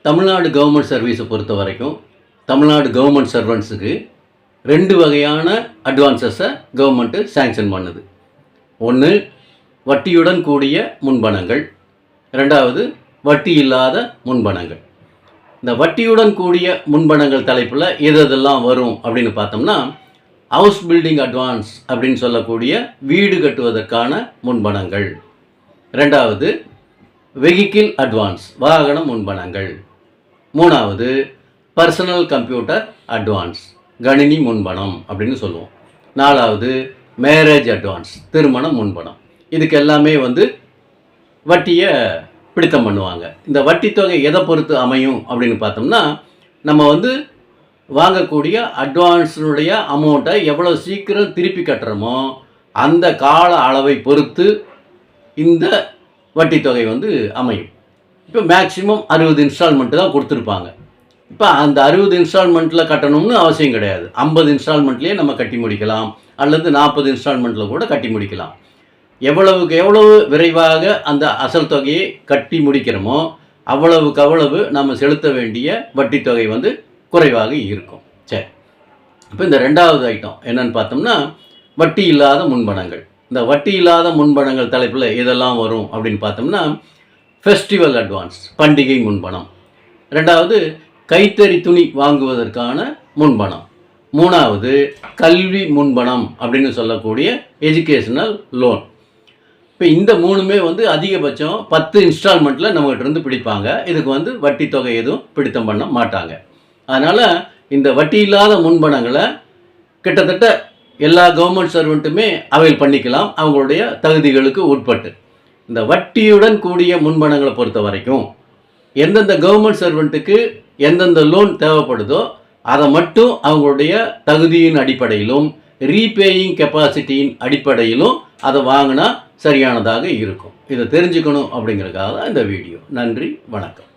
Tamil Nadu government சர்வீஸை பொறுத்த வரைக்கும் தமிழ்நாடு கவர்மெண்ட் சர்வன்ட்ஸுக்கு 2 வகையான அட்வான்சஸை கவர்மெண்ட்டு சேங்ஷன் பண்ணுது. ஒன்று வட்டியுடன் கூடிய முன்பணங்கள், 2வது வட்டி இல்லாத முன்பணங்கள். இந்த வட்டியுடன் கூடிய முன்பணங்கள் தலைப்பில் எதெல்லாம் வரும் அப்படின்னு பார்த்தோம்னா, ஹவுஸ் பில்டிங் அட்வான்ஸ் அப்படின்னு சொல்லக்கூடிய வீடு கட்டுவதற்கான முன்பணங்கள், 2வது வெஹிக்கிள் அட்வான்ஸ் வாகன முன்பணங்கள், 3வது பர்சனல் கம்ப்யூட்டர் அட்வான்ஸ் கணினி முன்பணம் அப்படின்னு சொல்லுவோம், 4வது மேரேஜ் அட்வான்ஸ் திருமண முன்பணம். இதுக்கு எல்லாமே வட்டியை பிடித்தம் பண்ணுவாங்க. இந்த வட்டி தொகை எதை பொறுத்து அமையும் அப்படின்னு பார்த்தோம்னா, நம்ம வாங்கக்கூடிய அட்வான்ஸினுடைய அமௌண்ட்டை எவ்வளோ சீக்கிரம் திருப்பி கட்டுறோமோ அந்த கால அளவை பொறுத்து இந்த வட்டி தொகை அமையும். இப்போ மேக்ஸிமம் 60 இன்ஸ்டால்மெண்ட்டு தான் கொடுத்துருப்பாங்க. இப்போ அந்த 60 இன்ஸ்டால்மெண்ட்டில் கட்டணும்னு அவசியம் கிடையாது. 50 இன்ஸ்டால்மெண்ட்லேயே நம்ம கட்டி முடிக்கலாம், அல்லது 40 இன்ஸ்டால்மெண்ட்டில் கூட கட்டி முடிக்கலாம். எவ்வளவுக்கு எவ்வளவு விரைவாக அந்த அசல் தொகையை கட்டி முடிக்கிறோமோ அவ்வளவுக்கு அவ்வளவு நம்ம செலுத்த வேண்டிய வட்டி தொகை குறைவாக இருக்கும். சரி, இப்போ இந்த 2வது ஐட்டம் என்னன்னு பார்த்தோம்னா, வட்டி இல்லாத முன்பணங்கள். இந்த வட்டி இல்லாத முன்பணங்கள் தலைப்பில் இதெல்லாம் வரும் அப்படின்னு பார்த்தோம்னா, ஃபெஸ்டிவல் அட்வான்ஸ் பண்டிகை முன்பணம், 2வது கைத்தறி துணி வாங்குவதற்கான முன்பணம், 3வது கல்வி முன்பணம் அப்படின்னு சொல்லக்கூடிய எஜுகேஷனல் லோன். இப்போ இந்த 3மே அதிகபட்சம் 10 இன்ஸ்டால்மெண்ட்டில் நம்மகிட்ட பிடிப்பாங்க. இதுக்கு வட்டி தொகை எதுவும் பிடித்தம் பண்ண மாட்டாங்க. அதனால் இந்த வட்டி இல்லாத முன்பணங்களை கிட்டத்தட்ட எல்லா கவர்மெண்ட் சர்வெண்ட்டுமே அவைல் பண்ணிக்கலாம் அவங்களுடைய தகுதிகளுக்கு உட்பட்டு. இந்த வட்டியுடன் கூடிய முன்பணங்களை பொறுத்த வரைக்கும் எந்தெந்த கவர்மெண்ட் சர்வெண்ட்டுக்கு எந்தெந்த லோன் தேவைப்படுதோ அதை மட்டும் அவங்களுடைய தகுதியின் அடிப்படையிலும் ரீபேயிங் கெப்பாசிட்டியின் அடிப்படையிலும் அதை வாங்கினா சரியானதாக இருக்கும். இதை தெரிஞ்சுக்கணும் அப்படிங்கிறதுக்காக தான் இந்த வீடியோ. நன்றி, வணக்கம்.